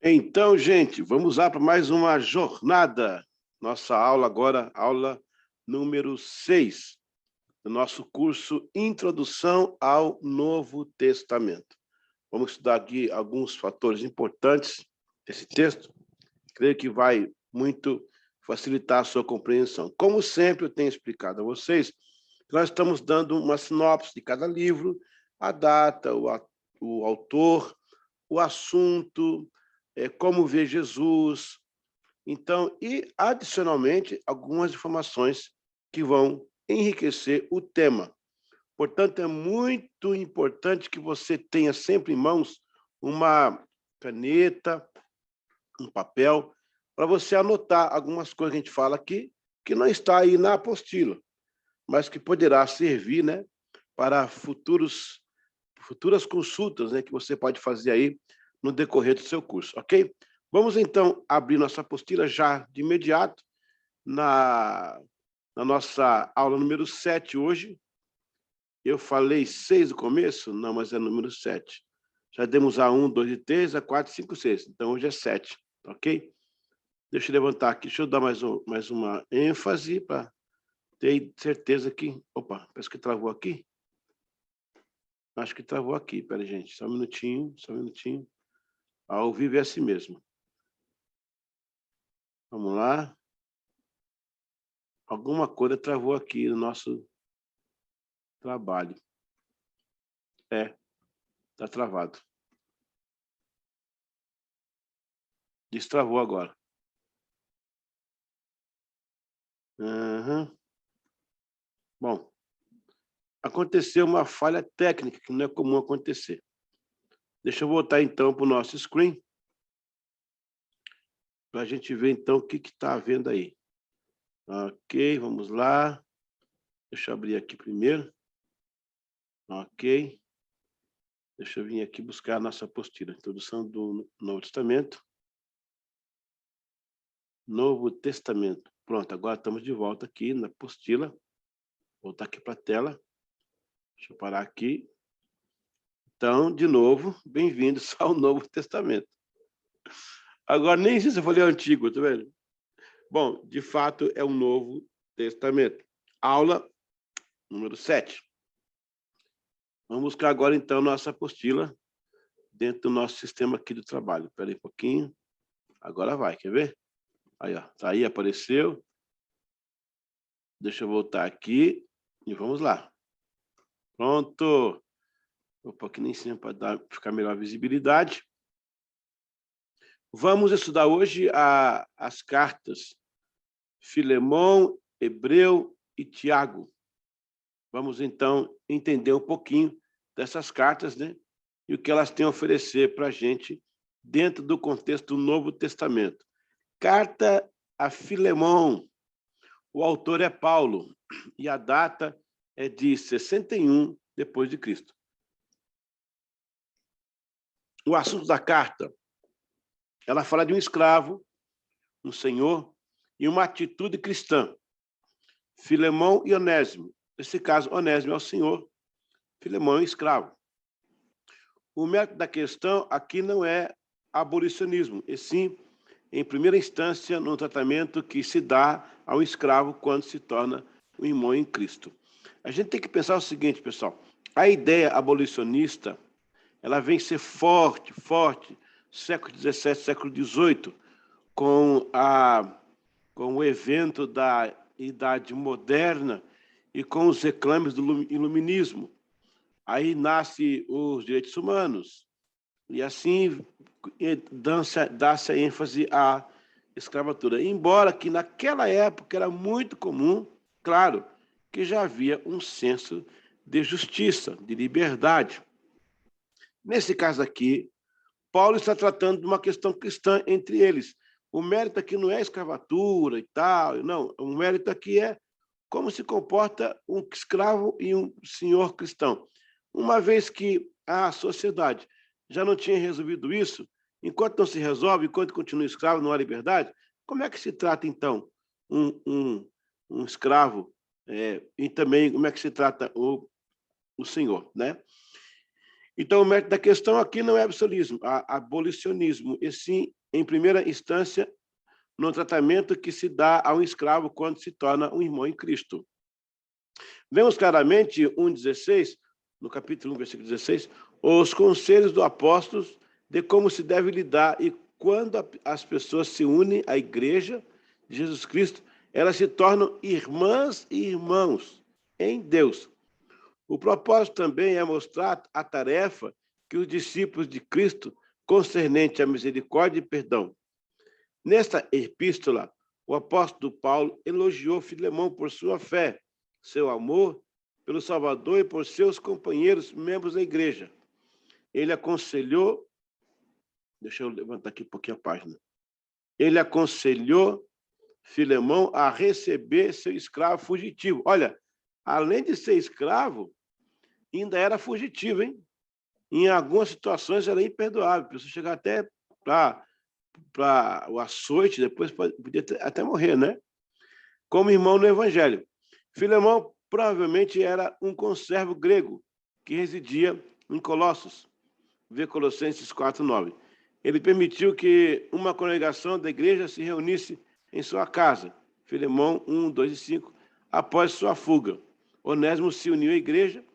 Então, gente, vamos lá para mais uma jornada. Nossa aula agora, aula número 6, do nosso curso Introdução ao Novo Testamento. Vamos estudar aqui alguns fatores importantes desse texto. Creio que vai muito facilitar a sua compreensão. Como sempre eu tenho explicado a vocês, nós estamos dando uma sinopse de cada livro, a data, o autor, o assunto, como ver Jesus. Então, e adicionalmente, algumas informações que vão enriquecer o tema. Portanto, é muito importante que você tenha sempre em mãos uma caneta, um papel, para você anotar algumas coisas que a gente fala aqui, que não está aí na apostila, mas que poderá servir, né, para futuras consultas, né, que você pode fazer aí no decorrer do seu curso, ok? Vamos, então, abrir nossa apostila já de imediato na nossa aula número 7 hoje. Eu falei 6 no começo? Não, mas é número 7. Já demos a 1, 2 e 3, a 4, 5, 6. Então, hoje é 7, ok? Deixa eu levantar aqui, deixa eu dar mais uma ênfase para ter certeza que... Opa, parece que travou aqui. Acho que travou aqui, pera, gente, só um minutinho, só um minutinho. Ao vivo é assim mesmo. Vamos lá. Alguma coisa travou aqui no nosso trabalho. Está travado. Destravou agora. Uhum. Bom, aconteceu uma falha técnica que não é comum acontecer. Deixa eu voltar então para o nosso screen, para a gente ver então o que está havendo aí. Ok, vamos lá. Deixa eu abrir aqui primeiro. Ok. Deixa eu vir aqui buscar a nossa apostila. Introdução do Novo Testamento. Novo Testamento. Pronto, agora estamos de volta aqui na apostila. Vou voltar aqui para a tela. Deixa eu parar aqui. Então, de novo, bem-vindos ao Novo Testamento. Agora, nem sei se eu falei Antigo, tá vendo? Bom, de fato, é o Novo Testamento. Aula número 7. Vamos buscar agora, então, nossa apostila dentro do nosso sistema aqui do trabalho. Espera aí um pouquinho. Agora vai, quer ver? Aí, ó. Tá aí, apareceu. Deixa eu voltar aqui e vamos lá. Pronto. Opa, aqui nem cima para ficar melhor a visibilidade. Vamos estudar hoje as cartas Filemão, Hebreu e Tiago. Vamos, então, entender um pouquinho dessas cartas, né? E o que elas têm a oferecer para a gente dentro do contexto do Novo Testamento. Carta a Filemão. O autor é Paulo e a data é de 61 depois de Cristo. O assunto da carta, ela fala de um escravo, um senhor e uma atitude cristã. Filemão e Onésimo. Nesse caso, Onésimo é o senhor, Filemão é o escravo. O mérito da questão aqui não é abolicionismo, e sim, em primeira instância, no tratamento que se dá ao escravo quando se torna um irmão em Cristo. A gente tem que pensar o seguinte, pessoal, a ideia abolicionista, ela vem ser forte, século XVII, século XVIII, com o evento da Idade Moderna e com os reclames do Iluminismo. Aí nasce os direitos humanos, e assim dá-se a ênfase à escravatura. Embora que naquela época era muito comum, claro, que já havia um senso de justiça, de liberdade. Nesse caso aqui, Paulo está tratando de uma questão cristã entre eles. O mérito aqui não é escravatura e tal, não. O mérito aqui é como se comporta um escravo e um senhor cristão. Uma vez que a sociedade já não tinha resolvido isso, enquanto não se resolve, enquanto continua escravo, não há liberdade, como é que se trata, então, um escravo? E também como é que se trata o senhor, né? Então, o mérito da questão aqui não é abolicionismo, e sim, em primeira instância, no tratamento que se dá a um escravo quando se torna um irmão em Cristo. Vemos claramente 1,16, no capítulo 1, versículo 16, os conselhos do apóstolo de como se deve lidar, e quando as pessoas se unem à igreja de Jesus Cristo, elas se tornam irmãs e irmãos em Deus. O propósito também é mostrar a tarefa que os discípulos de Cristo concernente à misericórdia e perdão. Nesta epístola, o apóstolo Paulo elogiou Filemão por sua fé, seu amor pelo Salvador e por seus companheiros, membros da igreja. Ele aconselhou, deixa eu levantar aqui um pouquinho a página. Ele aconselhou Filemão a receber seu escravo fugitivo. Olha, além de ser escravo, ainda era fugitivo, hein? Em algumas situações era imperdoável. A pessoa chegar até para o açoite, depois podia até morrer, né? Como irmão no Evangelho. Filemão provavelmente era um conservo grego que residia em Colossos. Vê Colossenses 4:9. Ele permitiu que uma congregação da igreja se reunisse em sua casa. Filemão 1, 2 e 5. Após sua fuga, Onésimo se uniu à igreja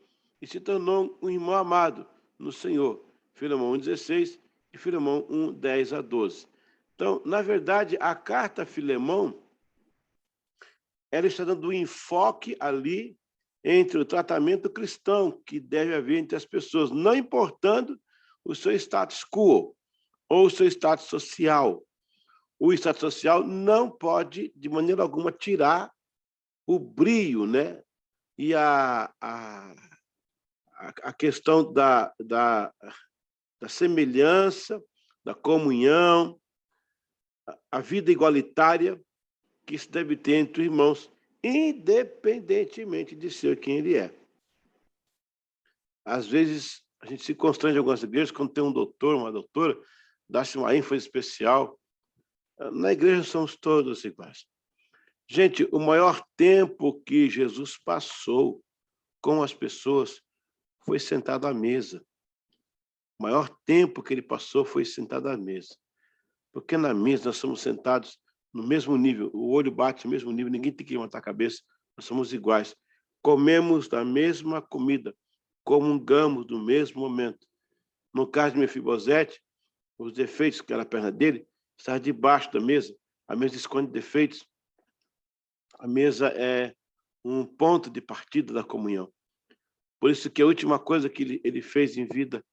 e se tornou um irmão amado no Senhor. Filemão 1,16 e Filemão 1, 10 a 12. Então, na verdade, a carta a Filemão, ela está dando um enfoque ali entre o tratamento cristão que deve haver entre as pessoas, não importando o seu status quo ou o seu status social. O status social não pode, de maneira alguma, tirar o brio, né? E a questão da semelhança, da comunhão, a vida igualitária que se deve ter entre irmãos, independentemente de ser quem ele é. Às vezes, a gente se constrange em algumas igrejas quando tem um doutor, uma doutora, dá-se uma ênfase especial. Na igreja somos todos iguais. Gente, o maior tempo que Jesus passou com as pessoas foi sentado à mesa. O maior tempo que ele passou foi sentado à mesa. Porque na mesa nós somos sentados no mesmo nível, o olho bate no mesmo nível, ninguém tem que levantar a cabeça, nós somos iguais. Comemos da mesma comida, comungamos do mesmo momento. No caso de Mefibosete, os defeitos que era a perna dele estavam debaixo da mesa, a mesa esconde defeitos. A mesa é um ponto de partida da comunhão. Por isso que a última coisa que ele fez em vida,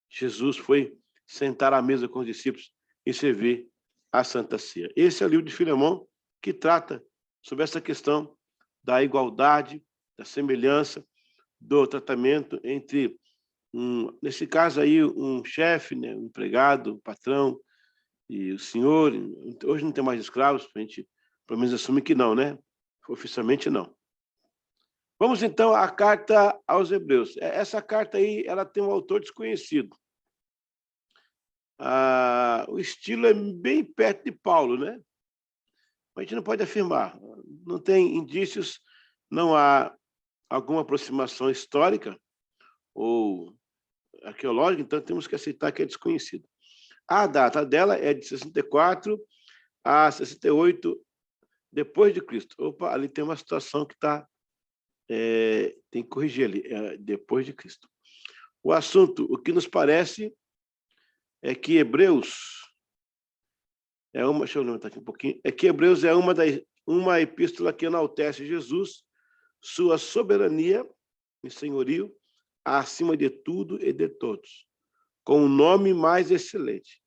Jesus, foi sentar à mesa com os discípulos e servir a Santa Ceia. Esse é o livro de Filemão, que trata sobre essa questão da igualdade, da semelhança, do tratamento entre, nesse caso aí, um chefe, né, um empregado, um patrão e o senhor. Hoje não tem mais escravos, a gente pelo menos assume que não, né? Oficialmente não. Vamos então à carta aos Hebreus. Essa carta aí, ela tem um autor desconhecido. O estilo é bem perto de Paulo, né? Mas a gente não pode afirmar. Não tem indícios, não há alguma aproximação histórica ou arqueológica, então temos que aceitar que é desconhecido. A data dela é de 64 a 68 depois de Cristo. Opa, ali tem uma situação que tem que corrigir ali, depois de Cristo. O assunto, o que nos parece é que Hebreus deixa eu levantar aqui um pouquinho, é que Hebreus é uma epístola que enaltece Jesus, sua soberania e senhorio, acima de tudo e de todos, com um nome mais excelente.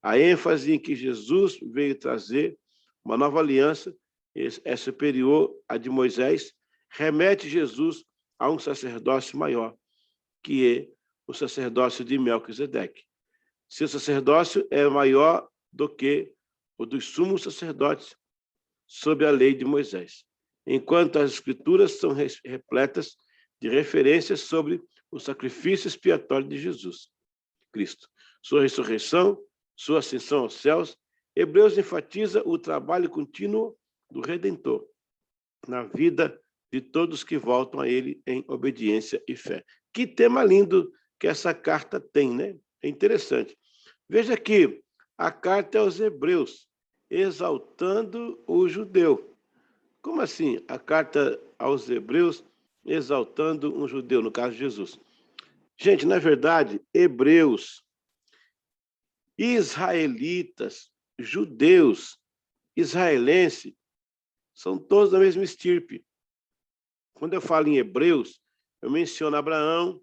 A ênfase em que Jesus veio trazer uma nova aliança é superior à de Moisés, remete Jesus a um sacerdócio maior, que é o sacerdócio de Melquisedeque. Seu sacerdócio é maior do que o dos sumos sacerdotes sob a lei de Moisés, enquanto as escrituras são repletas de referências sobre o sacrifício expiatório de Jesus Cristo, sua ressurreição, sua ascensão aos céus. Hebreus enfatiza o trabalho contínuo do Redentor na vida de todos que voltam a ele em obediência e fé. Que tema lindo que essa carta tem, né? É interessante. Veja que a carta é aos Hebreus, exaltando o judeu. Como assim? A carta aos Hebreus, exaltando um judeu, no caso de Jesus. Gente, na verdade, hebreus, israelitas, judeus, israelense, são todos da mesma estirpe. Quando eu falo em hebreus, eu menciono Abraão,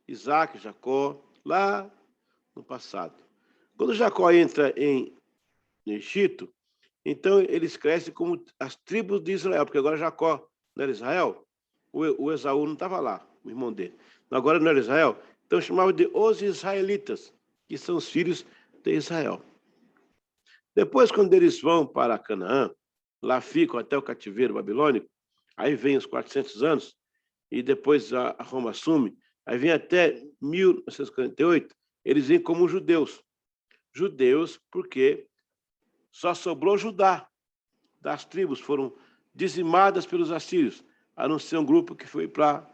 Isaac, Jacó, lá no passado. Quando Jacó entra em Egito, então eles crescem como as tribos de Israel, porque agora Jacó não era Israel, o Esaú não estava lá, o irmão dele. Agora não era Israel, então chamava de os israelitas, que são os filhos de Israel. Depois, quando eles vão para Canaã, lá ficam até o cativeiro babilônico, aí vem os 400 anos, e depois a Roma assume, aí vem até 1948, eles vêm como judeus. Judeus porque só sobrou Judá, das tribos foram dizimadas pelos assírios, a não ser um grupo que foi para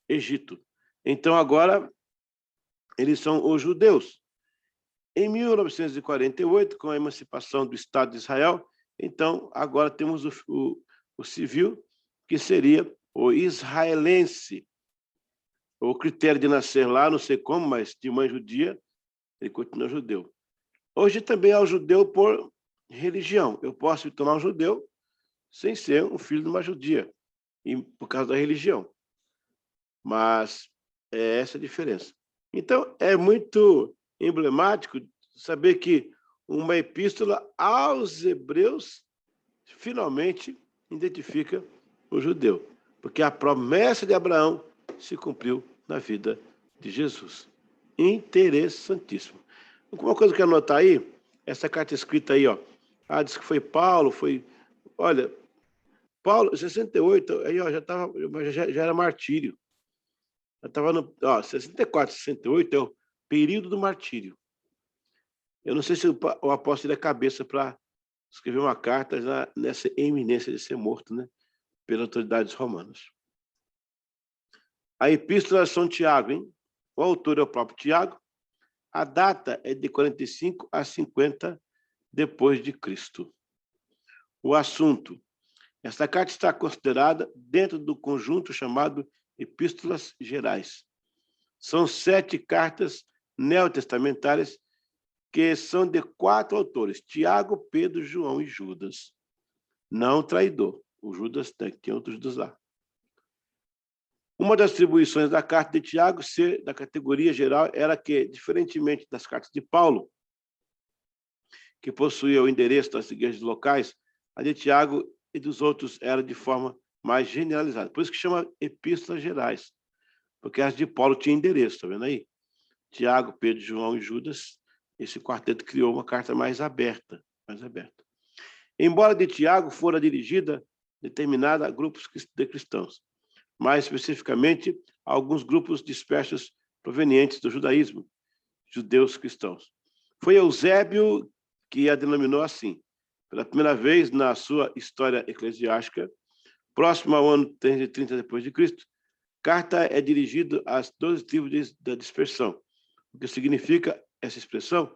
Egito. Então, agora, eles são os judeus. Em 1948, com a emancipação do Estado de Israel, então, agora temos o civil, que seria o israelense. O critério de nascer lá, não sei como, mas de mãe judia, ele continua judeu. Hoje também é o judeu por religião. Eu posso me tornar um judeu sem ser um filho de uma judia, e por causa da religião. Mas é essa a diferença. Então, é muito emblemático saber que uma epístola aos hebreus finalmente identifica o judeu, porque a promessa de Abraão se cumpriu na vida de Jesus. Interessantíssimo. Uma coisa que eu quero anotar aí, essa carta escrita aí, ó. Diz que foi Paulo, foi... Olha, Paulo, 68, aí, ó, já era martírio. Eu estava no... Ó, 64, 68 é o período do martírio. Eu não sei se o apóstolo é cabeça para escrever uma carta nessa iminência de ser morto, né? Pelas autoridades romanas. A epístola de São Tiago, hein? O autor é o próprio Tiago. A data é de 45 a 50 depois de Cristo. O assunto. Esta carta está considerada dentro do conjunto chamado Epístolas Gerais. São 7 cartas neotestamentárias que são de 4 autores, Tiago, Pedro, João e Judas. Não traidor. O Judas tem outros Judas lá. Uma das atribuições da carta de Tiago ser da categoria geral era que, diferentemente das cartas de Paulo, que possuía o endereço das igrejas locais, a de Tiago e dos outros era de forma mais generalizada. Por isso que chama epístolas gerais, porque as de Paulo tinham endereço, tá vendo aí? Tiago, Pedro, João e Judas, esse quarteto criou uma carta mais aberta, Embora de Tiago fora dirigida determinada a grupos de cristãos, mais especificamente a alguns grupos dispersos provenientes do judaísmo, judeus cristãos. Foi Eusébio que a denominou assim. Pela primeira vez na sua história eclesiástica, próximo ao ano 330 depois de Cristo, carta é dirigida às 12 tribos da dispersão. O que significa essa expressão?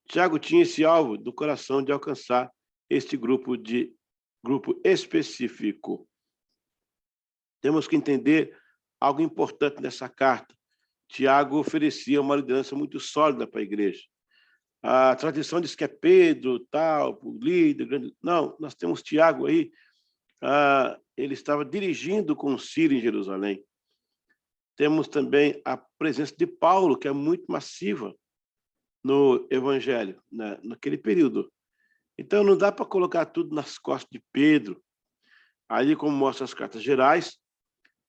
Tiago tinha esse alvo do coração de alcançar este grupo específico. Temos que entender algo importante nessa carta. Tiago oferecia uma liderança muito sólida para a igreja. A tradição diz que é Pedro, tal, o líder, grande... Não, nós temos Tiago aí. Ele estava dirigindo o concílio em Jerusalém. Temos também a presença de Paulo, que é muito massiva no evangelho, né, naquele período. Então, não dá para colocar tudo nas costas de Pedro. Ali, como mostra as cartas gerais,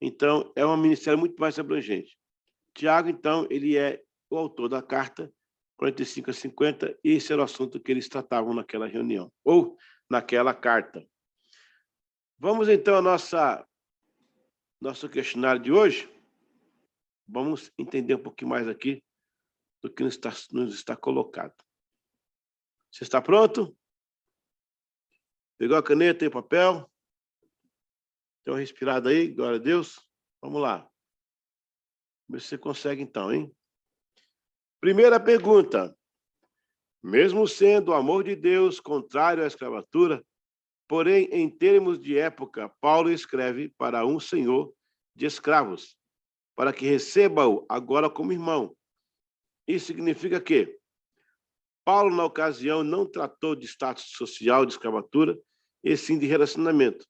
então, é um ministério muito mais abrangente. Tiago, então, ele é o autor da carta 45 a 50, e esse era o assunto que eles tratavam naquela reunião, ou naquela carta. Vamos, então, ao nosso questionário de hoje. Vamos entender um pouquinho mais aqui do que nos está colocado. Você está pronto? Pegou a caneta e o papel? Deu uma respirada aí, glória a Deus. Vamos lá. Vê se você consegue então, hein? Primeira pergunta. Mesmo sendo o amor de Deus contrário à escravatura, porém, em termos de época, Paulo escreve para um senhor de escravos, para que receba-o agora como irmão. Isso significa que Paulo, na ocasião, não tratou de status social de escravatura, e sim de relacionamento,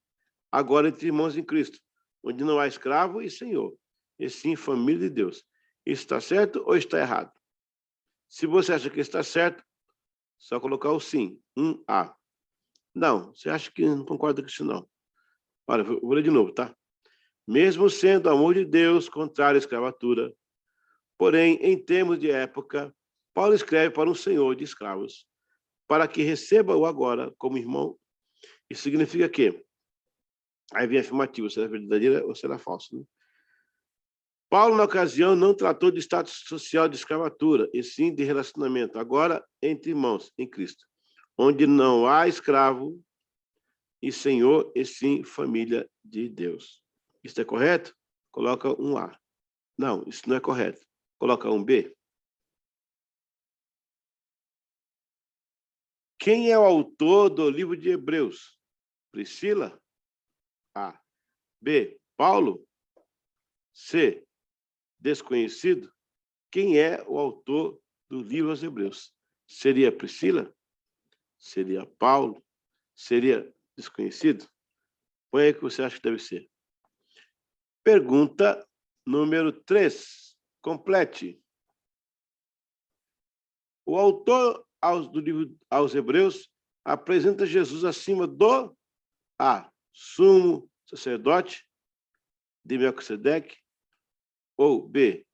agora entre irmãos em Cristo, onde não há escravo e senhor, e sim família de Deus. Isso está certo ou está errado? Se você acha que está certo, só colocar o sim, 1A. Não, você acha que não concorda com isso, não. Olha, vou ler de novo, tá? Mesmo sendo o amor de Deus contrário à escravatura, porém, em termos de época, Paulo escreve para um senhor de escravos, para que receba-o agora como irmão. Isso significa que, aí vem a afirmativa, será verdadeira ou será falsa, né? Paulo, na ocasião, não tratou de status social de escravatura, e sim de relacionamento, agora entre irmãos em Cristo, onde não há escravo e senhor, e sim família de Deus. Isso é correto? Coloca um A. Não, isso não é correto. Coloca um B. Quem é o autor do livro de Hebreus? Priscila? A. B. Paulo? C. Desconhecido? Quem é o autor do livro aos Hebreus? Seria Priscila? Seria Paulo? Seria desconhecido? Põe aí o que você acha que deve ser. Pergunta número 3. Complete. O autor do livro aos Hebreus apresenta Jesus acima do A. Sumo sacerdote de Melquisedeque, ou B.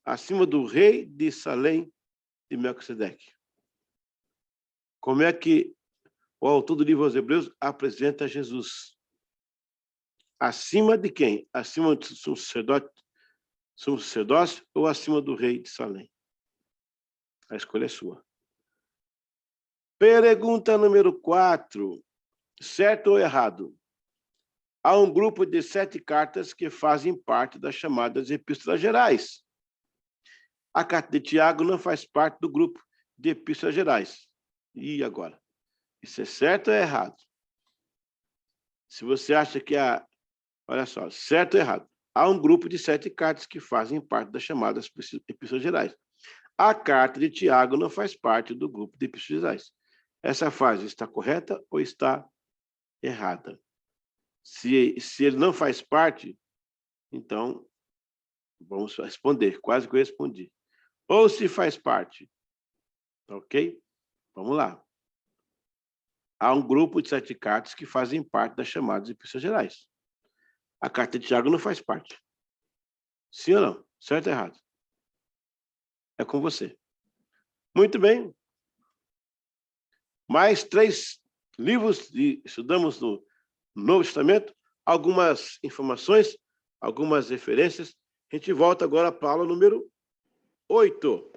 Acima do rei de Salém de Melquisedeque. Como é que o autor do livro aos Hebreus apresenta Jesus? Acima de quem? Acima do sumo sacerdócio ou acima do rei de Salém? A escolha é sua. Pergunta número 4. Certo ou errado? Há um grupo de 7 cartas que fazem parte das chamadas epístolas gerais. A carta de Tiago não faz parte do grupo de epístolas gerais. E agora? Isso é certo ou é errado? Se você acha que olha só, certo ou errado? Há um grupo de 7 cartas que fazem parte das chamadas epístolas gerais. A carta de Tiago não faz parte do grupo de epístolas gerais. Essa frase está correta ou está errada? Se ele não faz parte, então vamos responder. Quase que eu respondi. Ou se faz parte. Ok? Vamos lá. Há um grupo de 7 cartas que fazem parte das chamadas epístolas gerais. A carta de Tiago não faz parte. Sim ou não? Certo ou errado? É com você. Muito bem. Mais 3 livros estudamos no Novo Testamento, algumas informações, algumas referências. A gente volta agora para a aula número 8.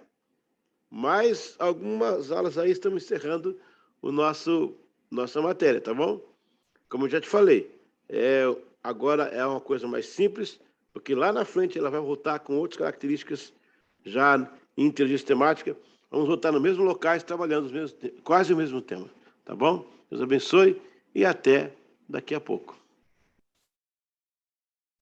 Mais algumas aulas aí, estamos encerrando nossa matéria, tá bom? Como eu já te falei, agora é uma coisa mais simples, porque lá na frente ela vai voltar com outras características já em inteligência temática. Vamos voltar no mesmo locais, trabalhando quase o mesmo tema, tá bom? Deus abençoe e até daqui a pouco.